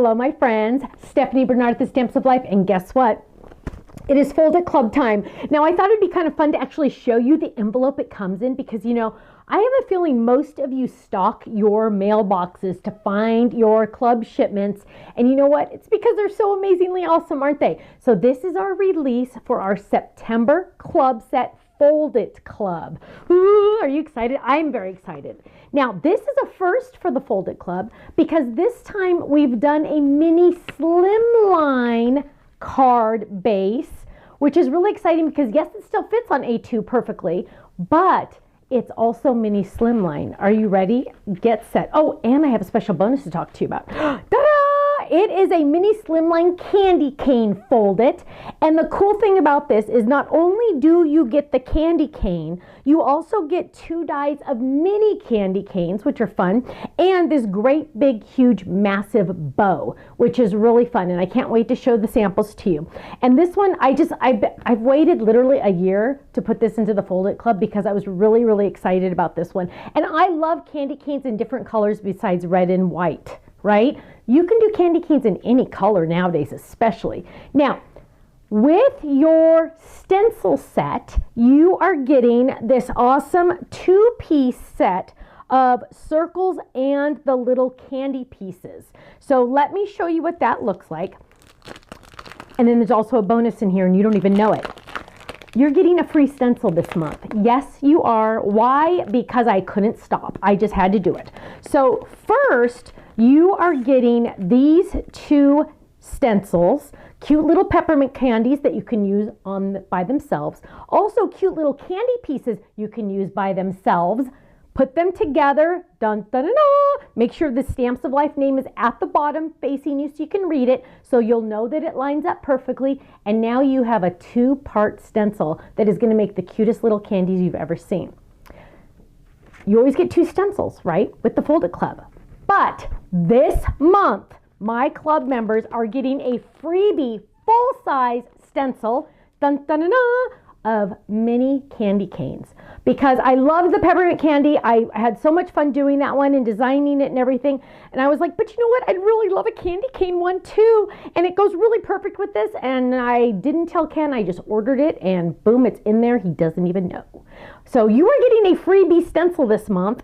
Hello, my friends. Stephanie Bernard at the Stamps of Life, and guess what? It is Fold It Club time. Now, I thought it'd be kind of fun to actually show you the envelope it comes in because, you know, I have a feeling most of you stock your mailboxes to find your club shipments. And you know what? It's because they're so amazingly awesome, aren't they? So this is our release for our September club set, Fold It Club. Ooh, are you excited? I'm very excited. Now, this is a first for the Fold It Club because this time we've done a mini slimline card base, which is really exciting because yes, it still fits on A2 perfectly, but it's also mini slimline. Are you ready? Get set. Oh, and I have a special bonus to talk to you about. Ta-da! It is a mini slimline candy cane Fold It. And the cool thing about this is not only do you get the candy cane, you also get 2 dies of mini candy canes, which are fun, and this great big huge massive bow, which is really fun, and I can't wait to show the samples to you. And this one, I've waited literally a year to put this into the Fold It Club because I was really excited about this one. And I love candy canes in different colors besides red and white, right? You can do candy canes in any color nowadays, especially. Now, with your stencil set, you are getting this awesome 2-piece set of circles and the little candy pieces. So let me show you what that looks like. And then there's also a bonus in here and you don't even know it. You're getting a free stencil this month. Yes, you are. Why? Because I couldn't stop. I just had to do it. So first, you are getting these 2 stencils, cute little peppermint candies that you can use by themselves. Also cute little candy pieces you can use by themselves. Put them together, dun, dun, dun, dun. Make sure the Stamps of Life name is at the bottom facing you so you can read it, so you'll know that it lines up perfectly. And now you have a 2-part stencil that is going to make the cutest little candies you've ever seen. You always get 2 stencils, right, with the Fold It Club. But this month, my club members are getting a freebie full-size stencil, dun, dun, dun, dun, of mini candy canes. Because I loved the peppermint candy. I had so much fun doing that one and designing it and everything. And I was like, but you know what? I'd really love a candy cane one too. And it goes really perfect with this. And I didn't tell Ken, I just ordered it and boom, it's in there. He doesn't even know. So you are getting a freebie stencil this month.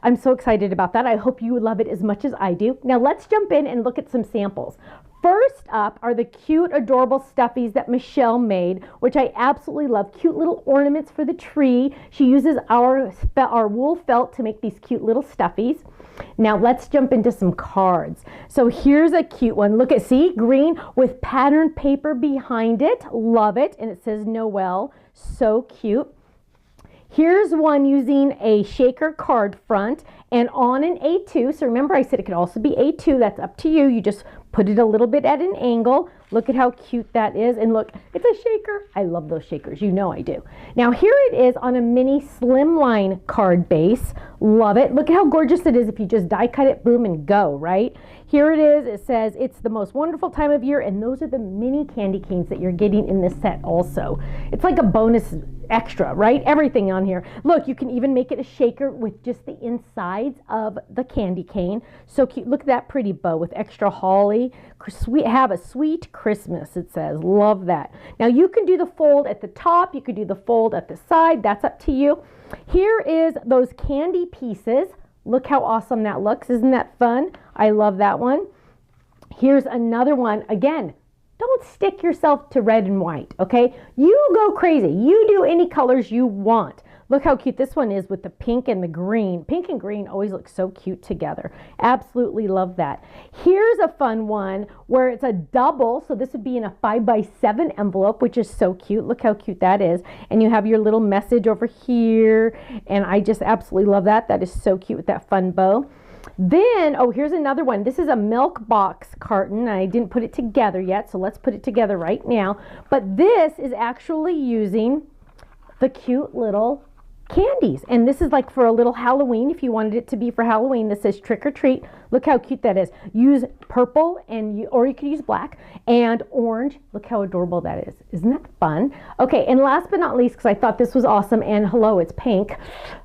I'm so excited about that. I hope you love it as much as I do. Now let's jump in and look at some samples. First up are the cute, adorable stuffies that Michelle made, which I absolutely love. Cute little ornaments for the tree. She uses our wool felt to make these cute little stuffies. Now let's jump into some cards. So here's a cute one. Look at, see, green with patterned paper behind it. Love it. And it says Noel. So cute. Here's one using a shaker card front and on an A2. So remember I said it could also be A2. That's up to you. You just put it a little bit at an angle. Look at how cute that is. And look, it's a shaker. I love those shakers. You know I do. Now here it is on a mini slimline card base. Love it. Look at how gorgeous it is if you just die cut it, boom, and go, right? Here it is. It says it's the most wonderful time of year, and those are the mini candy canes that you're getting in this set also. It's like a bonus extra, right? Everything on here. Look, you can even make it a shaker with just the insides of the candy cane. So cute. Look at that pretty bow with extra holly. Have a sweet Christmas, it says. Love that. Now you can do the fold at the top. You could do the fold at the side. That's up to you. Here is those candy pieces. Look how awesome that looks. Isn't that fun? I love that one. Here's another one. Again, don't stick yourself to red and white, okay? You go crazy. You do any colors you want. Look how cute this one is with the pink and the green. Pink and green always look so cute together. Absolutely love that. Here's a fun one where it's a double. So this would be in a 5x7 envelope, which is so cute. Look how cute that is. And you have your little message over here. And I just absolutely love that. That is so cute with that fun bow. Then, oh, here's another one. This is a milk box carton. I didn't put it together yet, so let's put it together right now. But this is actually using the cute little candies. And this is like for a little Halloween. If you wanted it to be for Halloween, this says trick or treat. Look how cute that is. Use purple or you could use black and orange. Look how adorable that is. Isn't that fun? Okay, and last but not least, because I thought this was awesome, and hello, it's pink,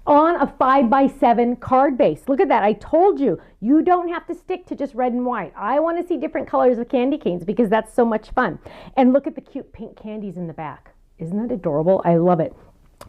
on a 5x7 card base. Look at that. I told you, you don't have to stick to just red and white. I want to see different colors of candy canes because that's so much fun. And look at the cute pink candies in the back. Isn't that adorable? I love it.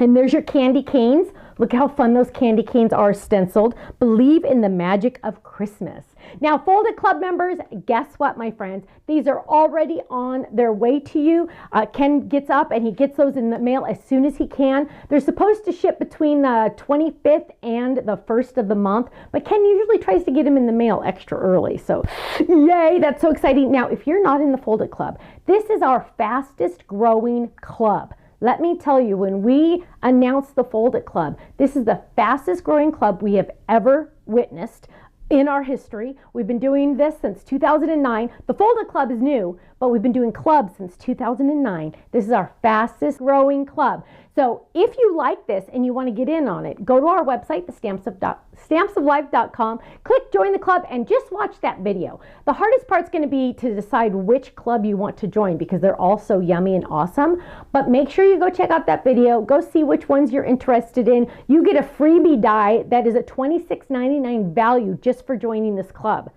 And there's your candy canes. Look how fun those candy canes are stenciled. Believe in the magic of Christmas. Now, Folded Club members, guess what, my friends? These are already on their way to you. Ken gets up and he gets those in the mail as soon as he can. They're supposed to ship between the 25th and the 1st of the month, but Ken usually tries to get them in the mail extra early. So, yay, that's so exciting. Now, if you're not in the Folded Club, this is our fastest growing club. Let me tell you, when we announced the Folded Club, this is the fastest growing club we have ever witnessed in our history. We've been doing this since 2009. The Folded Club is new, but we've been doing clubs since 2009. This is our fastest growing club. So if you like this and you want to get in on it, go to our website, stampsoflife.com, click join the club and just watch that video. The hardest part's going to be to decide which club you want to join because they're all so yummy and awesome. But make sure you go check out that video. Go see which ones you're interested in. You get a freebie die that is a $26.99 value just for joining this club.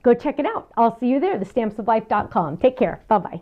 Go check it out. I'll see you there, stampsoflife.com. Take care. Bye-bye.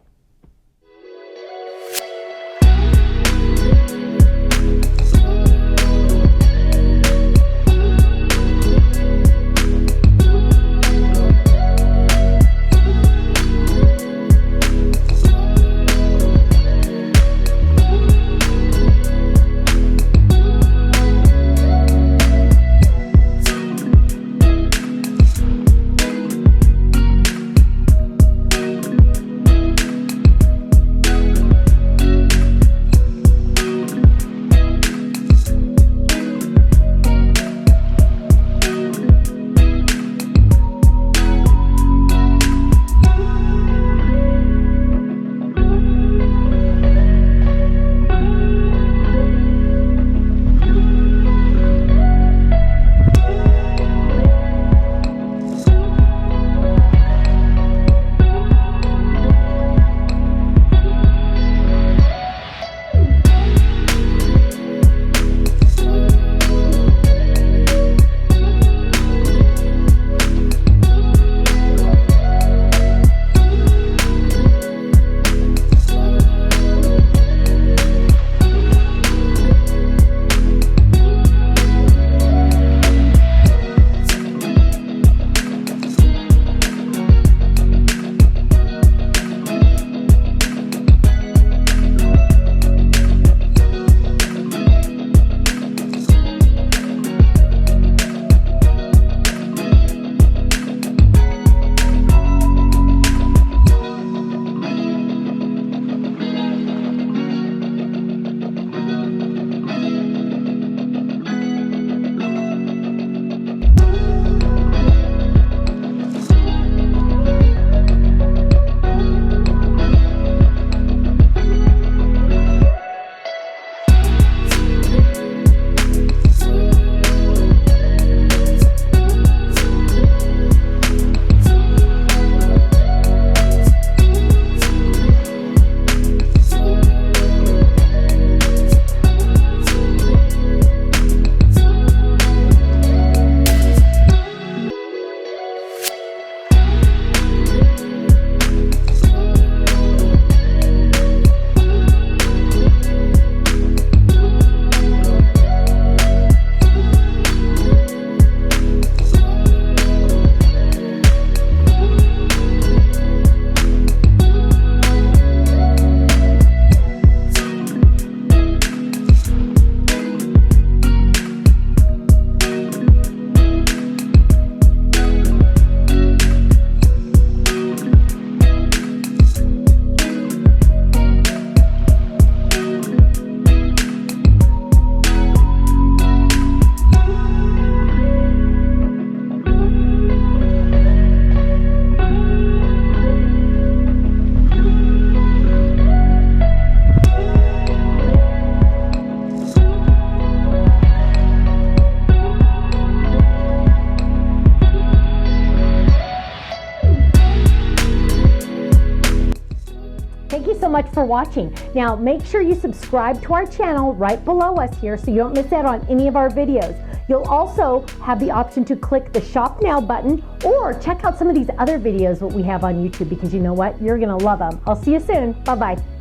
Thank you so much for watching. Now, make sure you subscribe to our channel right below us here so you don't miss out on any of our videos. You'll also have the option to click the Shop Now button or check out some of these other videos that we have on YouTube, because you know what? You're gonna love them. I'll see you soon. Bye-bye.